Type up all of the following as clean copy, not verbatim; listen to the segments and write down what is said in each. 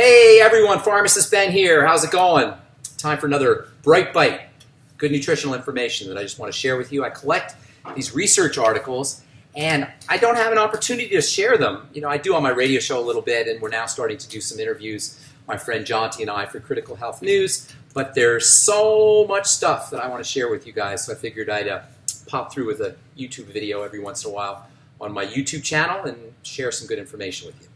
Hey everyone, Pharmacist Ben here. How's it going? Time for another Bright Bite. Good nutritional information that I just want to share with you. I collect these research articles and I don't have an opportunity to share them. You know, I do on my radio show a little bit, and we're now starting to do some interviews, my friend Jonty and I, for Critical Health News. But there's so much stuff that I want to share with you guys, so I figured I'd pop through with a YouTube video every once in a while on my YouTube channel and share some good information with you.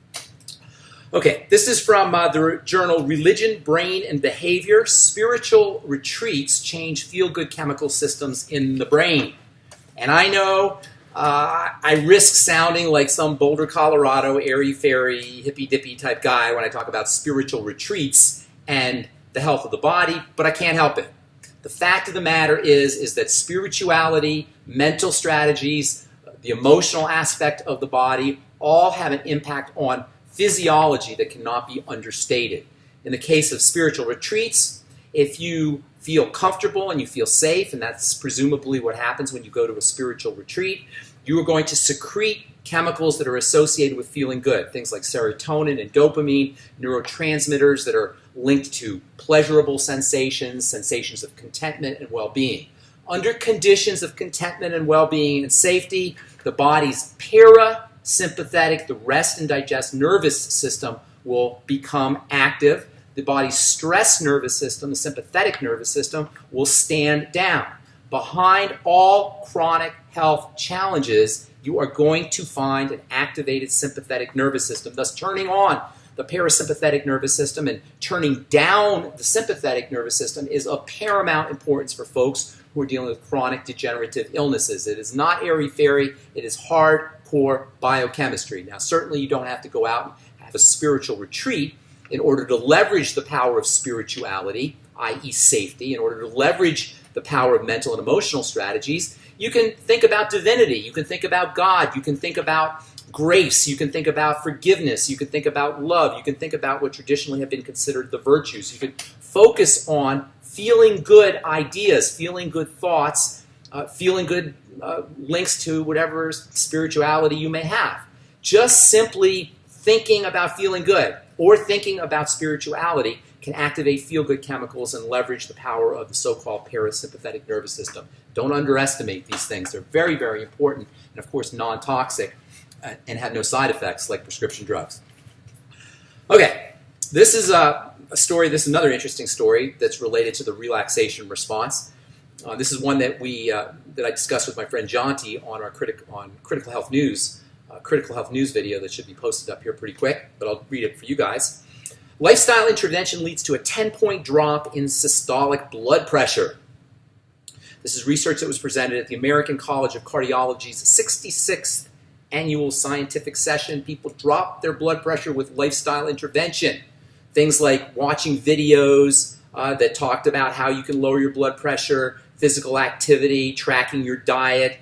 Okay, this is from the journal Religion, Brain, and Behavior. Spiritual retreats change feel-good chemical systems in the brain. And I know I risk sounding like some Boulder, Colorado, airy-fairy, hippy-dippy type guy when I talk about spiritual retreats and the health of the body, but I can't help it. The fact of the matter is that spirituality, mental strategies, the emotional aspect of the body all have an impact on physiology that cannot be understated. In the case of spiritual retreats, if you feel comfortable and you feel safe, and that's presumably what happens when you go to a spiritual retreat, you are going to secrete chemicals that are associated with feeling good, things like serotonin and dopamine, neurotransmitters that are linked to pleasurable sensations, sensations of contentment and well-being. Under conditions of contentment and well-being and safety, the body's parasympathetic, the rest and digest nervous system, will become active. The body's stress nervous system, the sympathetic nervous system, will stand down. Behind all chronic health challenges, you are going to find an activated sympathetic nervous system, thus turning on the parasympathetic nervous system and turning down the sympathetic nervous system is of paramount importance for folks who are dealing with chronic degenerative illnesses. It is not airy-fairy, it is hardcore biochemistry. Now, certainly you don't have to go out and have a spiritual retreat in order to leverage the power of spirituality, i.e. safety, in order to leverage the power of mental and emotional strategies. You can think about divinity, you can think about God, you can think about grace, you can think about forgiveness, you can think about love, you can think about what traditionally have been considered the virtues. You can focus on feeling good ideas, feeling good thoughts, feeling good links to whatever spirituality you may have. Just simply thinking about feeling good or thinking about spirituality can activate feel-good chemicals and leverage the power of the so-called parasympathetic nervous system. Don't underestimate these things. They're very, very important and, of course, non-toxic and have no side effects like prescription drugs. Okay, this is a story. This is another interesting story that's related to the relaxation response. This is one that I discussed with my friend Jonty on our Critical Health News video that should be posted up here pretty quick, but I'll read it for you guys. Lifestyle intervention leads to a 10-point drop in systolic blood pressure. This is research that was presented at the American College of Cardiology's 66th annual scientific session. People dropped their blood pressure with lifestyle intervention. Things like watching videos that talked about how you can lower your blood pressure, physical activity, tracking your diet.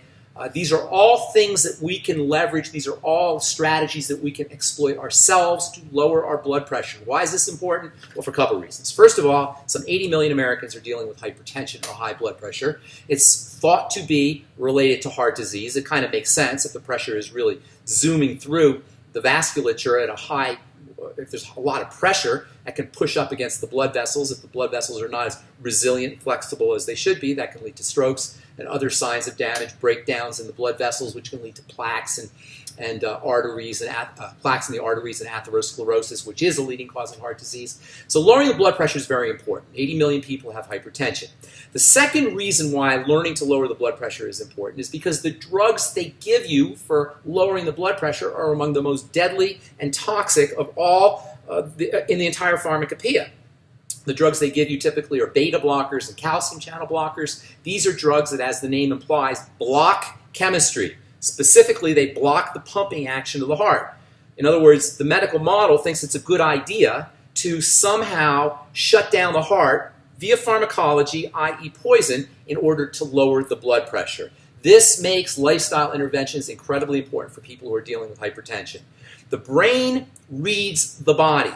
These are all things that we can leverage. These are all strategies that we can exploit ourselves to lower our blood pressure. Why is this important? Well, for a couple of reasons. First of all, some 80 million Americans are dealing with hypertension or high blood pressure. It's thought to be related to heart disease. It kind of makes sense if the pressure is really zooming through the vasculature at a high. If there's a lot of pressure, that can push up against the blood vessels. If the blood vessels are not as resilient, flexible as they should be, that can lead to strokes and other signs of damage, breakdowns in the blood vessels, which can lead to plaques and arteries and plaques in the arteries and atherosclerosis, which is a leading cause of heart disease. So lowering the blood pressure is very important. 80 million people have hypertension. The second reason why learning to lower the blood pressure is important is because the drugs they give you for lowering the blood pressure are among the most deadly and toxic of all in the entire pharmacopoeia. The drugs they give you typically are beta blockers and calcium channel blockers. These are drugs that, as the name implies, block chemistry. Specifically, they block the pumping action of the heart. In other words, the medical model thinks it's a good idea to somehow shut down the heart via pharmacology, i.e. poison, in order to lower the blood pressure. This makes lifestyle interventions incredibly important for people who are dealing with hypertension. The brain reads the body.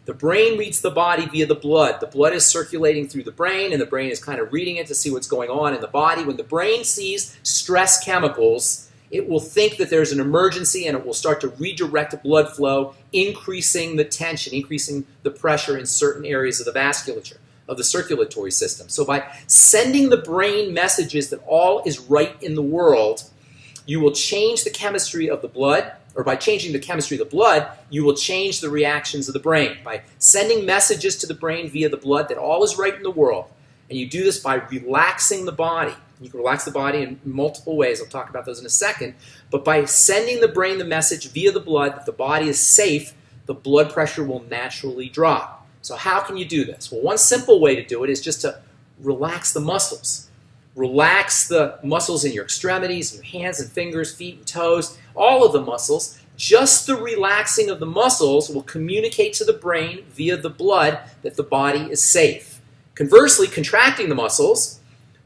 The brain reads the body via the blood. The blood is circulating through the brain, and the brain is kind of reading it to see what's going on in the body. When the brain sees stress chemicals, it will think that there's an emergency and it will start to redirect the blood flow, increasing the tension, increasing the pressure in certain areas of the vasculature, of the circulatory system. So by sending the brain messages that all is right in the world, you will change the chemistry of the blood, or by changing the chemistry of the blood, you will change the reactions of the brain. By sending messages to the brain via the blood that all is right in the world, and you do this by relaxing the body. You can relax the body in multiple ways. I'll talk about those in a second. But by sending the brain the message via the blood that the body is safe, the blood pressure will naturally drop. So how can you do this? Well, one simple way to do it is just to relax the muscles. Relax the muscles in your extremities, your hands and fingers, feet and toes, all of the muscles. Just the relaxing of the muscles will communicate to the brain via the blood that the body is safe. Conversely, contracting the muscles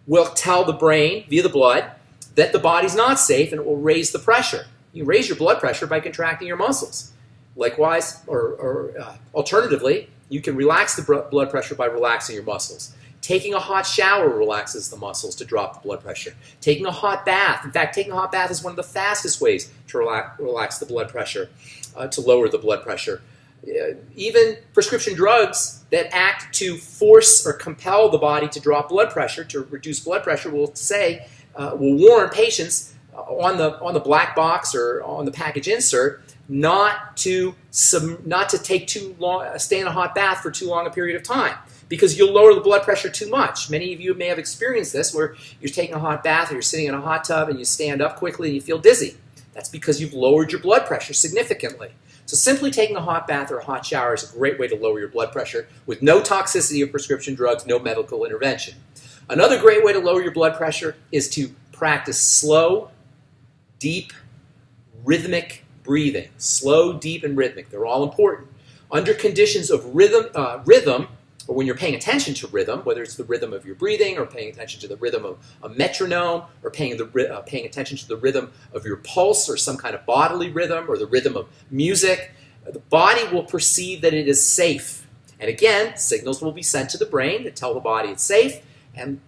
will tell the brain via the blood that the body's not safe, and it will raise the pressure. You raise your blood pressure by contracting your muscles. Likewise, or alternatively, you can relax the blood pressure by relaxing your muscles. Taking a hot shower relaxes the muscles to drop the blood pressure. Taking a hot bath. In fact, taking a hot bath is one of the fastest ways to relax the blood pressure, to lower the blood pressure. Even prescription drugs that act to force or compel the body to drop blood pressure, to reduce blood pressure, will warn patients on the black box or on the package insert not to take too long, stay in a hot bath for too long a period of time, because you'll lower the blood pressure too much. Many of you may have experienced this, where you're taking a hot bath or you're sitting in a hot tub and you stand up quickly and you feel dizzy. That's because you've lowered your blood pressure significantly. So simply taking a hot bath or a hot shower is a great way to lower your blood pressure with no toxicity of prescription drugs, no medical intervention. Another great way to lower your blood pressure is to practice slow, deep, rhythmic breathing. Slow, deep, and rhythmic. They're all important. Under conditions of rhythm, or when you're paying attention to rhythm, whether it's the rhythm of your breathing or paying attention to the rhythm of a metronome or paying attention to the rhythm of your pulse or some kind of bodily rhythm or the rhythm of music, the body will perceive that it is safe. And again, signals will be sent to the brain that tell the body it's safe, and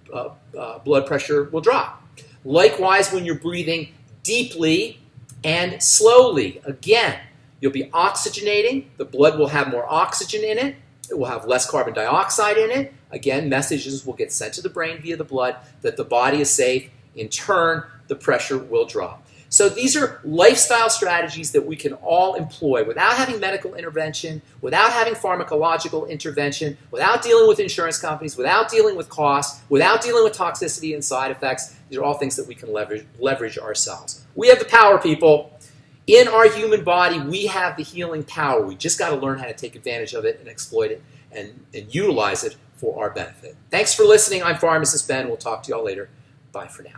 blood pressure will drop. Likewise, when you're breathing deeply and slowly, again, you'll be oxygenating. The blood will have more oxygen in it. It will have less carbon dioxide in it. Again, messages will get sent to the brain via the blood that the body is safe. In turn, the pressure will drop. So these are lifestyle strategies that we can all employ without having medical intervention, without having pharmacological intervention, without dealing with insurance companies, without dealing with costs, without dealing with toxicity and side effects. These are all things that we can leverage ourselves. We have the power, people. In our human body, we have the healing power. We just got to learn how to take advantage of it and exploit it and utilize it for our benefit. Thanks for listening. I'm Pharmacist Ben. We'll talk to you all later. Bye for now.